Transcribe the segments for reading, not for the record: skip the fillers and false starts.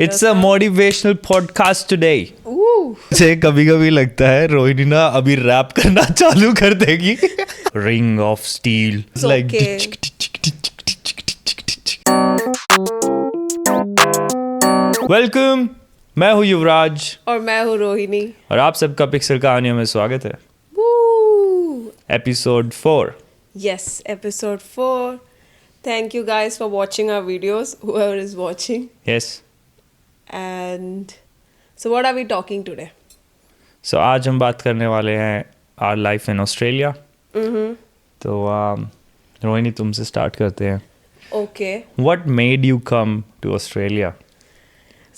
It's a motivational podcast today. मुझे कभी कभी लगता है रोहिणी ना अभी रैप करना चालू कर देगी. Ring of steel. It's like okay. Welcome. मैं हूँ युवराज और मैं हूँ रोहिणी. और आप सबका पिक्सल कहानियों में स्वागत है. Woo! Episode 4. Yes, episode 4. Thank you guys for watching our videos, whoever is watching. Yes. And so what are we talking today? So आज हम बात करने वाले हैं our life in Australia. तो रोहिणी तुमसे स्टार्ट करते हैं. Okay. What made you come to Australia?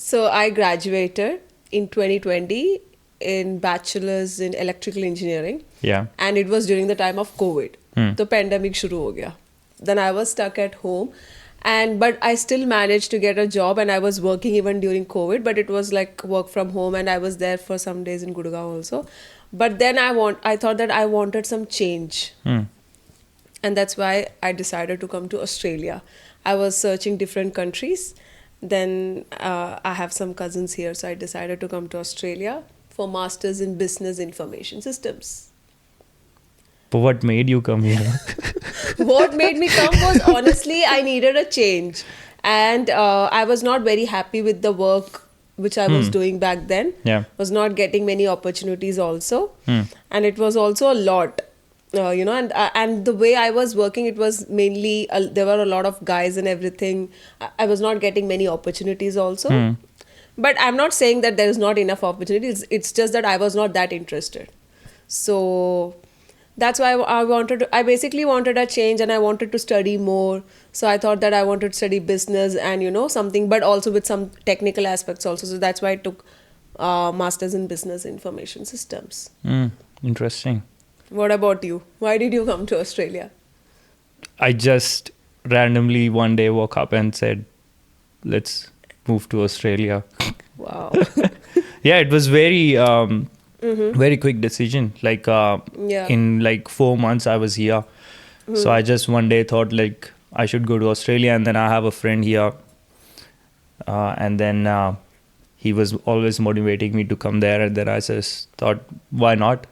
So I graduated in 2020 in bachelor's in electrical engineering. Yeah. And it was during the time of COVID. तो pandemic शुरू हो गया. Then I was stuck at home. But I still managed to get a job and I was working even during COVID, but it was like work from home and I was there for some days in Gurgaon also. But then I thought that I wanted some change. And that's why I decided to come to Australia. I was searching different countries. Then I have some cousins here, so I decided to come to Australia for Masters in Business Information Systems. But what made you come here? What made me come was honestly I needed a change. And I was not very happy with the work which I was doing back then. Yeah. Was not getting many opportunities also. And it was also a lot. And the way I was working, it was mainly, there were a lot of guys and everything. I was not getting many opportunities also. But I'm not saying that there is not enough opportunities. It's just that I was not that interested. So that's why I basically wanted a change and I wanted to study more. So I thought that I wanted to study business and, something, but also with some technical aspects also. So that's why I took Masters in Business Information Systems. Interesting. What about you? Why did you come to Australia? I just randomly one day woke up and said, let's move to Australia. Wow. Yeah, it was very very quick decision. Like in like 4 months I was here. So I just one day thought like I should go to Australia, and then I have a friend here. And then he was always motivating me to come there, and then I just thought, why not?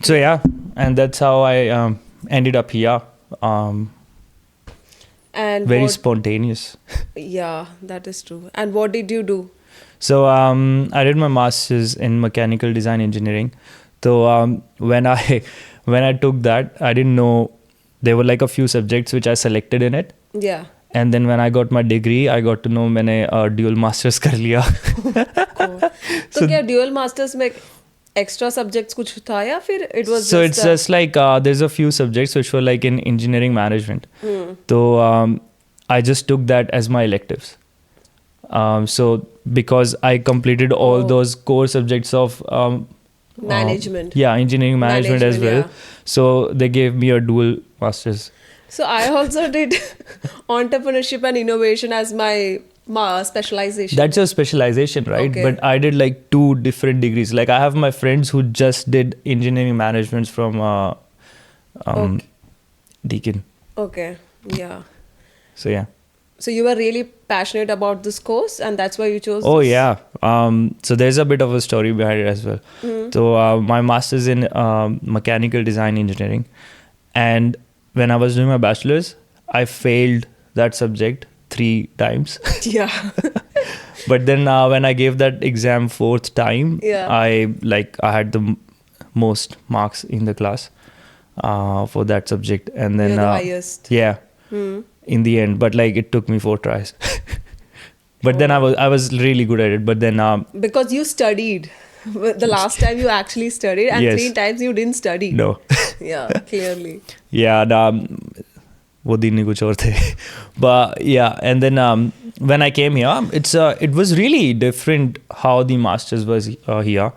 So yeah, and that's how I ended up here. And very spontaneous. Yeah, that is true. And what did you do? So I did my master's in mechanical design engineering. So when I took that, I didn't know there were like a few subjects which I selected in it. Yeah. And then when I got my degree, I got to know मैंने dual masters कर लिया. तो क्या dual masters में extra subjects कुछ था या फिर it was so it's just like there's a few subjects which were like in engineering management. So I just took that as my electives. So because I completed all those core subjects of management. Engineering management as well. Yeah. So they gave me a dual masters. So I also did entrepreneurship and innovation as my specialization. That's your specialization, right? Okay. But I did like 2 different degrees. Like I have my friends who just did engineering management from Deakin. Okay. Yeah. So yeah. So you were really passionate about this course, and that's why you chose Oh this? yeah. So there's a bit of a story behind it as well. So my master's in mechanical design engineering, and when I was doing my bachelor's, I failed that subject 3 times. Yeah. But then when I gave that exam 4th time, I had the most marks in the class for that subject, and then You're the highest. Yeah. In the end, but like it took me 4 tries. But then I was really good at it. But then because you studied. The last time you actually studied, and Yes. 3 times you didn't study. no. Yeah, clearly. Yeah, वो दिन ही कुछ और थे. But yeah, and then when I came here, it was really different how the masters was here,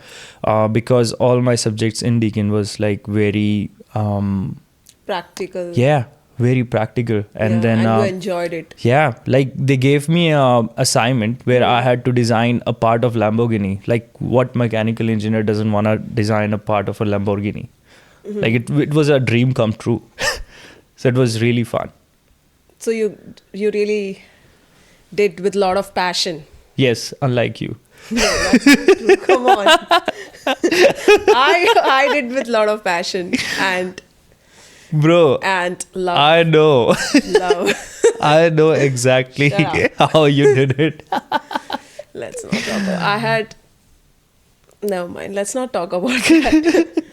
because all my subjects in Deakin was like very Practical. yeah, very practical. And then and you enjoyed it. yeah, like they gave me a assignment where I had to design a part of Lamborghini. Like what mechanical engineer doesn't want to design a part of a Lamborghini? Like it was a dream come true. So it was really fun. So you really did with a lot of passion. Yes, unlike you. No, that's true. Come on. I did with a lot of passion and Bro, love. I know. Love. I know exactly Shut how you did it. Let's not talk about. I had. Never mind. Let's not talk about that.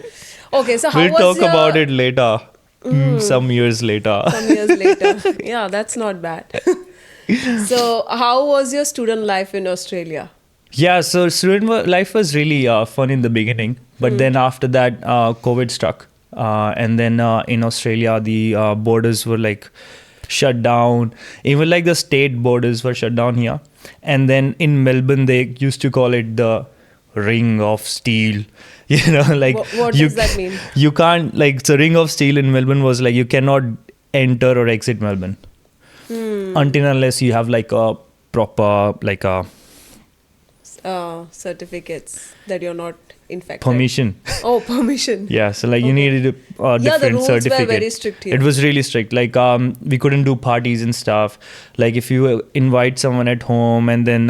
Okay, so how We'll was talk your, about it later. Some years later. some years later? Yeah, that's not bad. So, how was your student life in Australia? Yeah, so life was really fun in the beginning. But then after that, COVID struck. And then in Australia, the borders were like shut down. Even like the state borders were shut down here. And then in Melbourne, they used to call it the ring of steel. Like What does that mean? You can't, like, the ring of steel in Melbourne was like you cannot enter or exit Melbourne until unless you have like a proper like a Certificates that you're not infected. permission. Oh, permission. Yeah, so like you Okay. needed a different Yeah, the rules certificate. were very strict here. It was really strict. Like we couldn't do parties and stuff. Like if you invite someone at home and then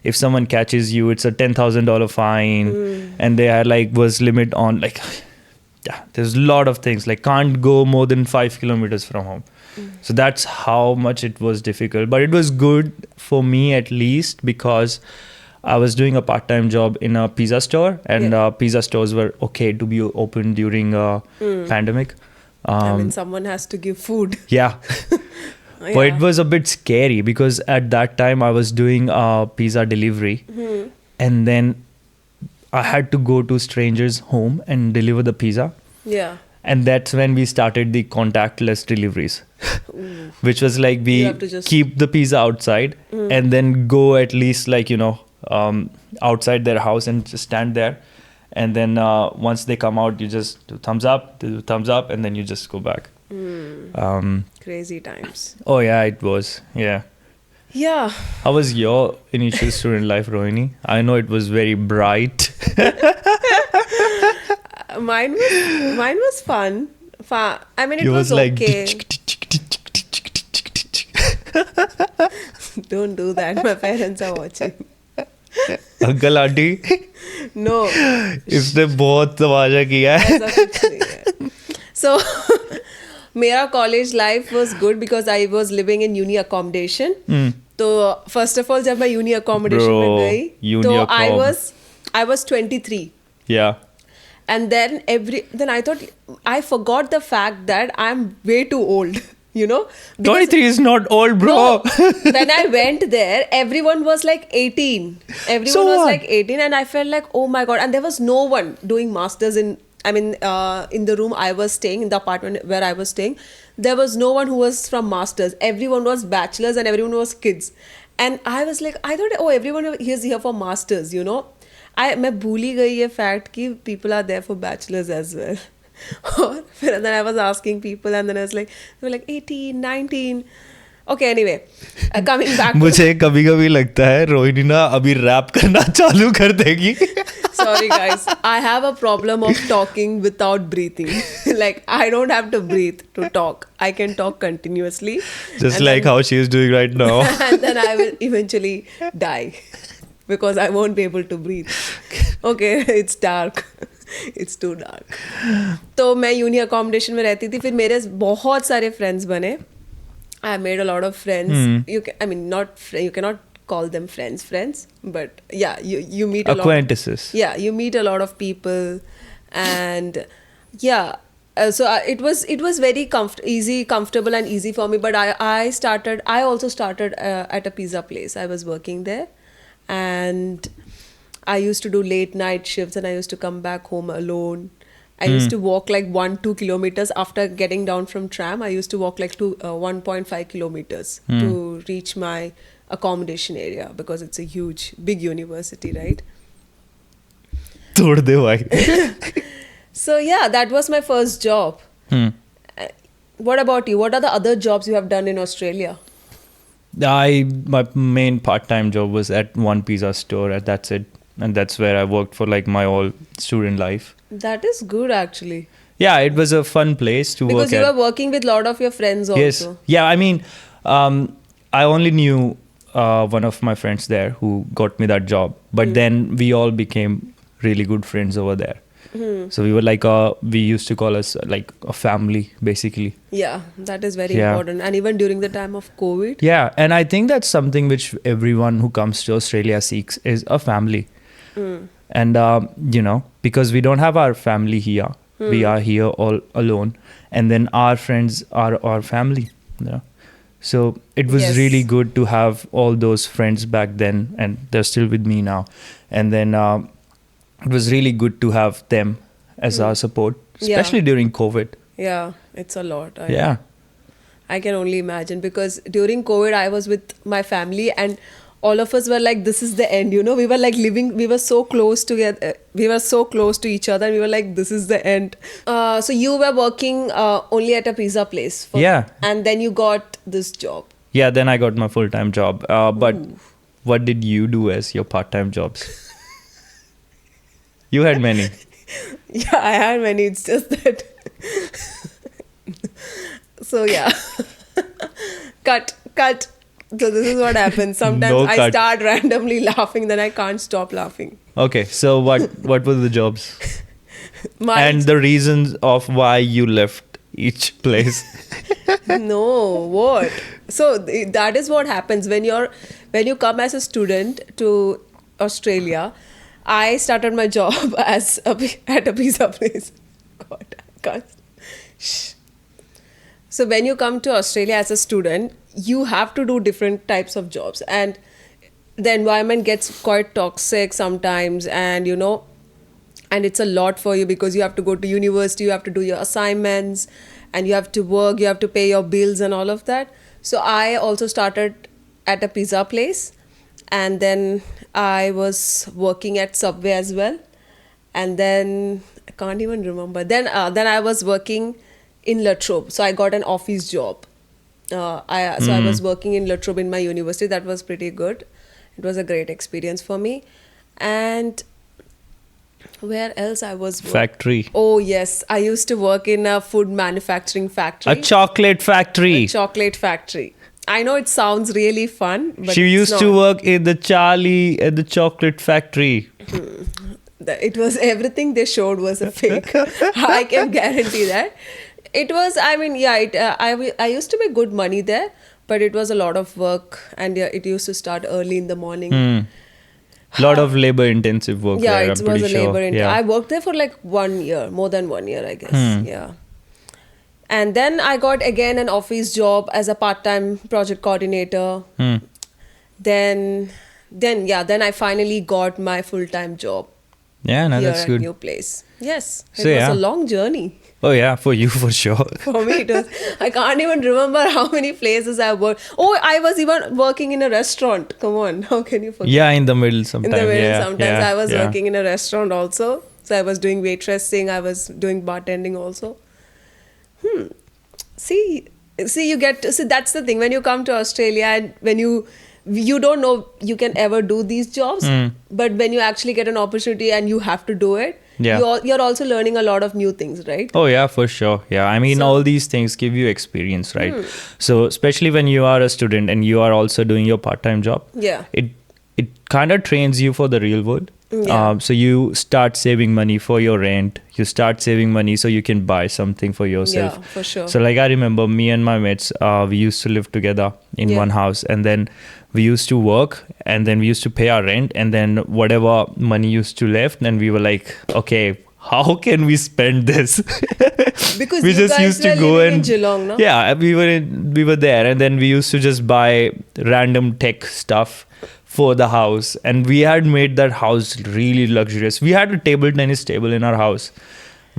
if someone catches you, it's a $10,000 fine. And they had like was limit on like yeah, there's a lot of things like can't go more than 5 kilometers from home. So that's how much it was difficult. But it was good for me at least because I was doing a part-time job in a pizza store, and pizza stores were okay to be open during a pandemic. I mean, someone has to give food. Yeah. But it was a bit scary because at that time I was doing pizza delivery, and then I had to go to strangers' home and deliver the pizza. Yeah. And that's when we started the contactless deliveries, which was like You we have to just- keep the pizza outside and then go at least like, outside their house and just stand there. And then once they come out, you just do thumbs up, and then you just go back. Crazy times. Oh, yeah, it was. Yeah. Yeah. How was your initial student life, Rohini? I know it was very bright. Mine was fun. I mean, it You was like okay. Don't do that. My parents are watching. Uncle aunty No. इसने बहुत तमाशा किया है. ऐसा कुछ नहीं है. So, मेरा college life was good because I was living in uni accommodation. तो first of all, जब मैं uni accommodation में Bro, गई, uni तो accom. I was 23. Yeah. And then I thought I forgot the fact that I'm way too old. Because 23 is not old, bro. No, when I went there, everyone was like 18. Everyone So was what? like 18, and I felt like, oh my god! And there was no one doing masters in the room I was staying, in the apartment where I was staying. There was no one who was from masters. Everyone was bachelors, and everyone was kids. And I was like, I thought, oh, everyone is here for masters. मैं भूल ही गई ये fact कि people are there for bachelors as well. And then I was asking people, and then I was like, they were like 18, 19. Okay, anyway, coming back. मुझे कभी कभी लगता है रोहिणी ना अभी रैप करना चालू कर देगी. Sorry, guys. I have a problem of talking without breathing. Like, I don't have to breathe to talk. I can talk continuously. Just And like then- how she is doing right now. And then I will eventually die because I won't be able to breathe. Okay, it's dark. It's too dark. तो मैं uni accommodation में रहती थी. फिर मेरे बहुत सारे friends बने. I made a lot of friends. You cannot call them friends, but yeah, you meet a lot. Acquaintances. Yeah, you meet a lot of people, and yeah. So it was very comfortable and easy for me. But I also started at a pizza place. I was working there, and I used to do late night shifts, and I used to come back home alone. I used to walk like 1-2 kilometers after getting down from tram. I used to walk like 1.5 kilometers to reach my accommodation area because it's a big university, right? तोड़ दे भाई. So yeah, that was my first job. What about you? What are the other jobs you have done in Australia? My main part-time job was at one pizza store, and that's it. And that's where I worked for like my whole student life. That is good, actually. Yeah, it was a fun place to work Because you at. were working with a lot of your friends also. Yes. Yeah, I mean, I only knew one of my friends there who got me that job. But then we all became really good friends over there. So we were like we used to call us like a family, basically. Yeah, that is very Yeah. important. And even during the time of COVID. Yeah, and I think that's something which everyone who comes to Australia seeks is a family. And because we don't have our family here, we are here all alone, and then our friends are our family. Yeah. So it was Yes. really good to have all those friends back then, and they're still with me now. And then it was really good to have them as our support, Yeah. especially during COVID. Yeah, it's a lot. Yeah. I can only imagine, because during COVID, I was with my family and all of us were like, this is the end, we were like living, we were so close together, we were so close to each other, and we were like, this is the end. So you were working only at a pizza place. Yeah. And then you got this job. Yeah, then I got my full-time job. But what did you do as your part-time jobs? You had many. Yeah, I had many. It's just that. So yeah. Cut. So this is what happens. Sometimes No I cut. start randomly laughing, then I can't stop laughing. Okay, so what were the jobs? My And the reasons of why you left each place. No, what? So that is what happens when you come as a student to Australia. I started my job at a pizza place. God, I can't. Shh. So when you come to Australia as a student, you have to do different types of jobs, and the environment gets quite toxic sometimes, and and it's a lot for you because you have to go to university, you have to do your assignments, and you have to work, you have to pay your bills and all of that. So I also started at a pizza place, and then I was working at Subway as well, and then I can't even remember. Then I was working in Latrobe, so I got an office job. I was working in Latrobe in my university. That was pretty good. It was a great experience for me. And where else I was working? Factory. Oh yes, I used to work in a food manufacturing factory. A chocolate factory. A chocolate factory. I know it sounds really fun, but She it's used to not. work in the Charlie at the chocolate factory. It was everything they showed was a fake. I can guarantee that. It was, I mean, yeah, I used to make good money there, but it was a lot of work, and yeah, it used to start early in the morning. Lot of labor intensive work Yeah, there, it I'm was pretty a sure. labor intensive. Yeah. I worked there for like 1 year, more than 1 year, I guess. Yeah. And then I got again an office job as a part-time project coordinator. Then I finally got my full-time job Yeah, no, here that's at good. new place. Yes, it So, was yeah. a long journey. Oh yeah, for you for sure. For me, it was. I can't even remember how many places I worked. Oh, I was even working in a restaurant. Come on, how can you forget? Yeah, in the middle In sometimes. the middle, yeah, sometimes yeah, I was yeah. working in a restaurant also. So I was doing waitressing. I was doing bartending also. See, you get to see. That's the thing. When you come to Australia, and when you don't know you can ever do these jobs, but when you actually get an opportunity and you have to do it, Yeah. you're also learning a lot of new things, right? Oh yeah, for sure. Yeah, I mean, So- all these things give you experience, right? So especially when you are a student and you are also doing your part-time job, Yeah. it kind of trains you for the real world. Yeah. So you start saving money for your rent. You start saving money so you can buy something for yourself. Yeah, for sure. So like I remember me and my mates, we used to live together in Yeah. one house, and then we used to work, and then we used to pay our rent, and then whatever money used to left, and we were like, okay, how can we spend this? Because we you just guys used to were go living in and Geelong, no? yeah, we were there, and then we used to just buy random tech stuff for the house, and we had made that house really luxurious. We had a table tennis table in our house.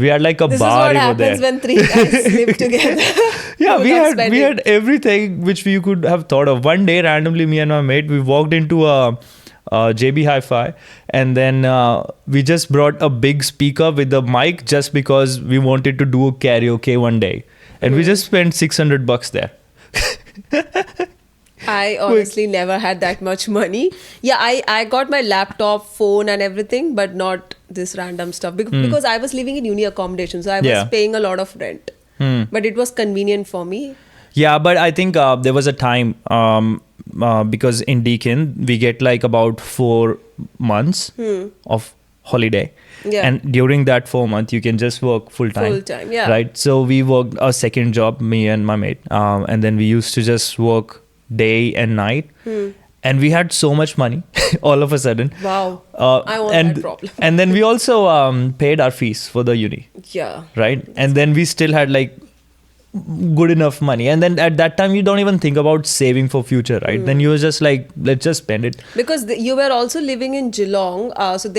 We had like a This is bar what over there. happens when three guys live together. Yeah, we without had spending. everything which we could have thought of. One day, randomly, me and my mate, we walked into a JB Hi-Fi, and then we just brought a big speaker with a mic just because we wanted to do a karaoke one day, and we just spent $600 there. I honestly never had that much money. Yeah, I got my laptop, phone and everything, but not this random stuff. Because I was living in uni accommodation, so I was Yeah. paying a lot of rent. But it was convenient for me. Yeah, but I think there was a time because in Deakin we get like about 4 months of holiday. Yeah. And during that 4 month, you can just work full time. Full time, yeah. Right. So we worked a second job, me and my mate, and then we used to just work day and night. And we had so much money all of a sudden. Wow. I want and, that problem. And then we also paid our fees for the uni. Yeah. Right. And then we still had like good enough money. And then at that time, you don't even think about saving for future, right? Then you were just like, let's just spend it. Because you were also living in Geelong, so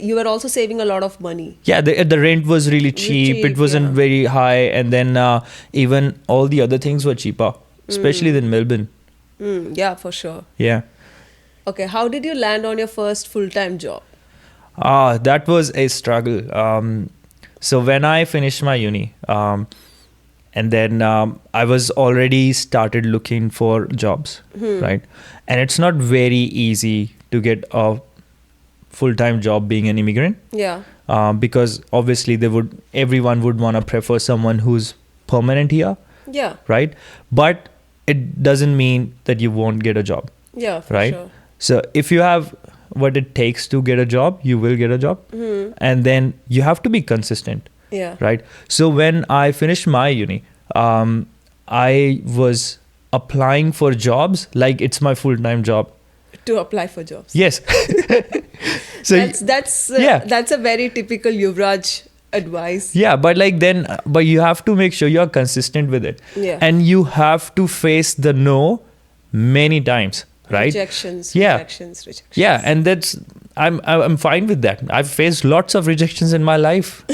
you were also saving a lot of money. Yeah, the rent was really cheap. It wasn't very high. And then even all the other things were cheaper, especially than Melbourne. Yeah, for sure. Yeah. Okay, how did you land on your first full-time job? That was a struggle. So when I finished my uni, and then I was already started looking for jobs, right? And it's not very easy to get a full-time job being an immigrant. Yeah. Because obviously everyone would want to prefer someone who's permanent here. Yeah. Right? But it doesn't mean that you won't get a job. Yeah, for right? sure. So if you have what it takes to get a job, you will get a job. And then you have to be consistent. Yeah. Right? So when I finished my uni, I was applying for jobs like it's my full-time job. To apply for jobs. Yes. So that's a very typical Yuvraj advice. Yeah, but but you have to make sure you're consistent with it. Yeah. And you have to face the no many times, right? Rejections. Yeah, and I'm fine with that. I've faced lots of rejections in my life.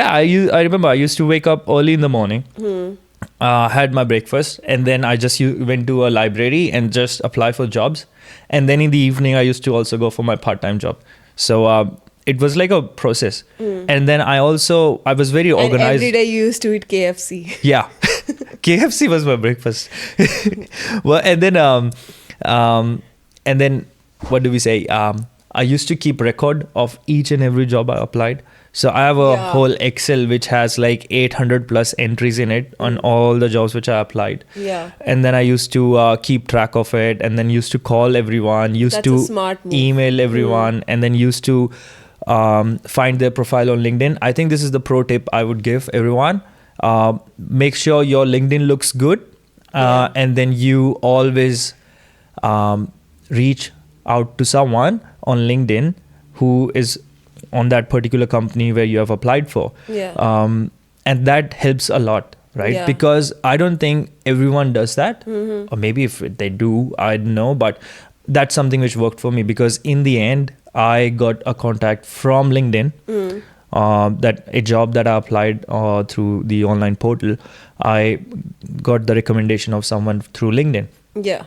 I remember I used to wake up early in the morning. Had my breakfast, and then I just went to a library and just apply for jobs. And then in the evening, I used to also go for my part-time job. So it was like a process. And then I was very organized. And every day you used to eat KFC. Yeah. KFC was my breakfast. Well, and then what do we say? I used to keep record of each and every job I applied. So I have a whole Excel which has like 800 plus entries in it on all the jobs which I applied. Yeah. And then I used to keep track of it, and then used to call everyone, That's a smart move. email everyone, and then used to find their profile on LinkedIn. I think this is the pro tip I would give everyone. Make sure your LinkedIn looks good, and then you always reach out to someone on LinkedIn who is on that particular company where you have applied for. Yeah. And that helps a lot, right? Yeah. Because I don't think everyone does that. Or maybe if they do, I don't know. But that's something which worked for me, because in the end, I got a contact from LinkedIn. That a job that I applied through the online portal, I got the recommendation of someone through LinkedIn. Yeah.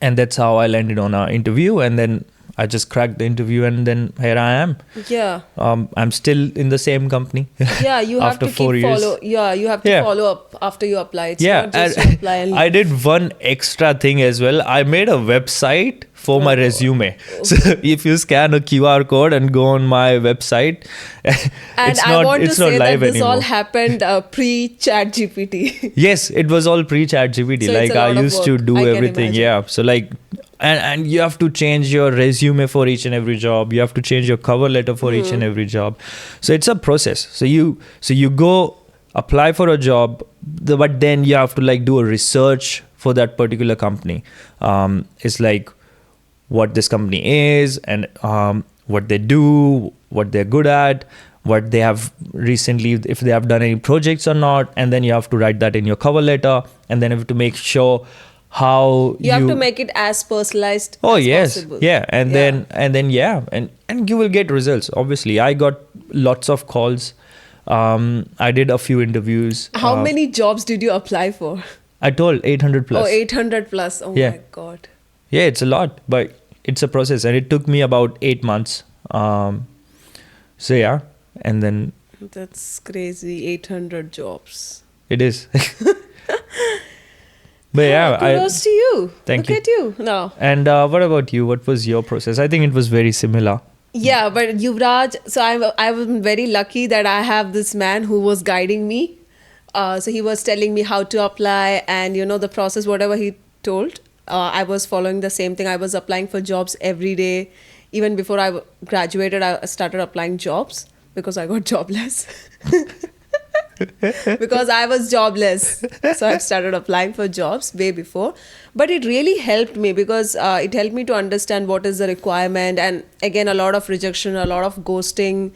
And that's how I landed on an interview, and then I just cracked the interview, and then here I am. Yeah. I'm still in the same company. Yeah, you have after to 4 keep years. you have to follow up after you apply. It's not just and you apply and I did one extra thing as well. I made a website for my resume. So if you scan a QR code and go on my website, and I want to say that this anymore. all happened pre-Chat GPT. Yes, it was all pre-Chat GPT. So like it's a I lot of used to work, do I can everything. imagine. Yeah. So like, and you have to change your resume for each and every job. You have to change your cover letter for each and every job. So it's a process. So you go apply for a job, but then you have to like do a research for that particular company. It's like what this company is, and what they do, what they're good at, what they have recently, if they have done any projects or not. And then you have to write that in your cover letter, and then you have to make sure how You have to make it as personalized Oh as yes, possible. yeah, and then and you will get results. Obviously, I got lots of calls. I did a few interviews. How many jobs did you apply for? I told 800 plus. Oh, 800 plus. Oh Yeah. my God. Yeah, it's a lot, but it's a process, and it took me about 8 months. So yeah, and then That's crazy. 800 jobs. it is. But yeah, Kudos to you. Thank Look you. at you now. And what about you? What was your process? I think it was very similar. Yeah, but Yuvraj, so I'm very lucky that I have this man who was guiding me. So he was telling me how to apply, and the process, whatever he told, I was following the same thing. I was applying for jobs every day. Even before I graduated, I started applying jobs because I got jobless. Because I was jobless. So I started applying for jobs way before. But it really helped me because it helped me to understand what is the requirement. And again, a lot of rejection, a lot of ghosting.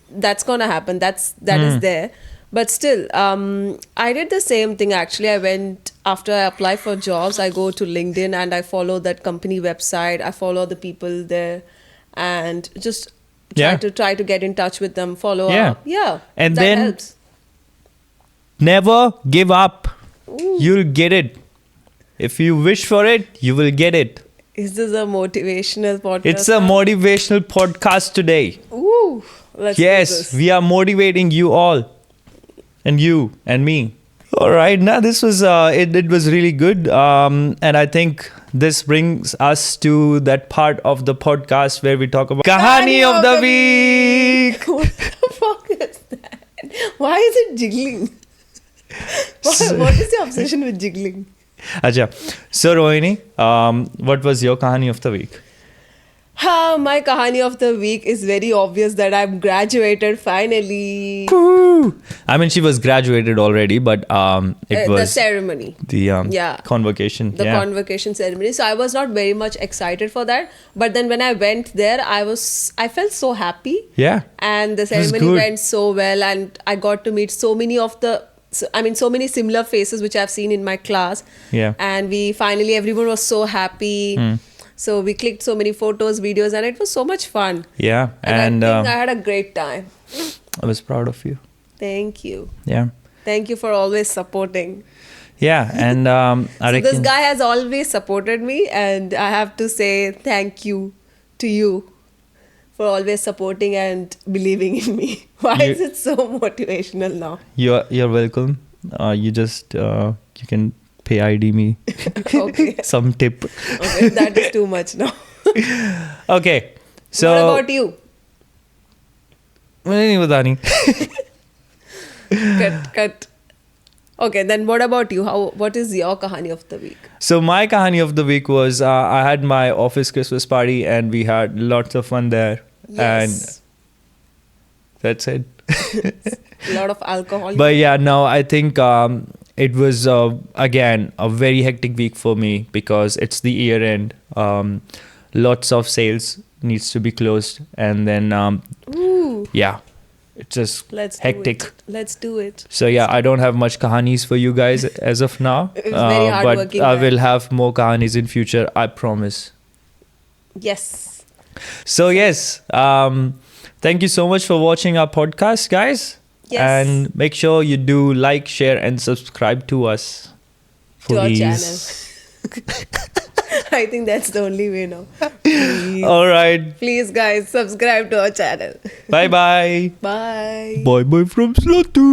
That's going to happen. That is there. But still, I did the same thing actually. I went, after I apply for jobs, I go to LinkedIn and I follow that company website. I follow the people there and just try to get in touch with them, follow up. Yeah. And that then helps. Never give up. You'll get it. If you wish for it, you will get it. Is this a motivational podcast? It's a motivational podcast today. Ooh, let's do Yes, this. we are motivating you all. And you and me. All right, now this was it was really good, and I think this brings us to that part of the podcast where we talk about Kahani of the week. What the fuck is that? Why is it jiggling? What is your obsession with jiggling? Acha. So Rohini, what was your Kahani of the week? My kahani of the week is very obvious that I'm graduated finally. Woo! I mean, she was graduated already, but it was the ceremony. the convocation. The convocation ceremony. So I was not very much excited for that. But then when I went there, I felt so happy. Yeah. And the was ceremony good. went so well, and I got to meet so many so many similar faces which I've seen in my class. Yeah. And everyone was so happy. So we clicked so many photos, videos, and it was so much fun. Yeah. And I think I had a great time. I was proud of you. Thank you. Yeah. Thank you for always supporting. Yeah. And I So this reckon, guy has always supported me, and I have to say thank you to you for always supporting and believing in me. Why is it so motivational now? you're welcome. You just you can pay ID me Okay. some tip. Okay, that is too much now. Okay. So What about you? नहीं बतानी. Cut. Okay, then what about you? What is your kahani of the week? So my kahani of the week was I had my office Christmas party and we had lots of fun there. And Yes. that's it. A lot of alcohol. But yeah, no, I think it was again a very hectic week for me because it's the year end. Lots of sales needs to be closed, and then Ooh, yeah, it's just let's hectic. do it. Let's do it. So yeah, I don't have much kahanis for you guys as of now. It was very but hardworking I guy. will have more kahanis in future. I promise. Yes. So yes, thank you so much for watching our podcast, guys. Yes. And make sure you do like, share, and subscribe to us. To our Please. channel. I think that's the only way now. Please. All right. Please, guys, subscribe to our channel. Bye bye. Bye. Bye bye from Slatu.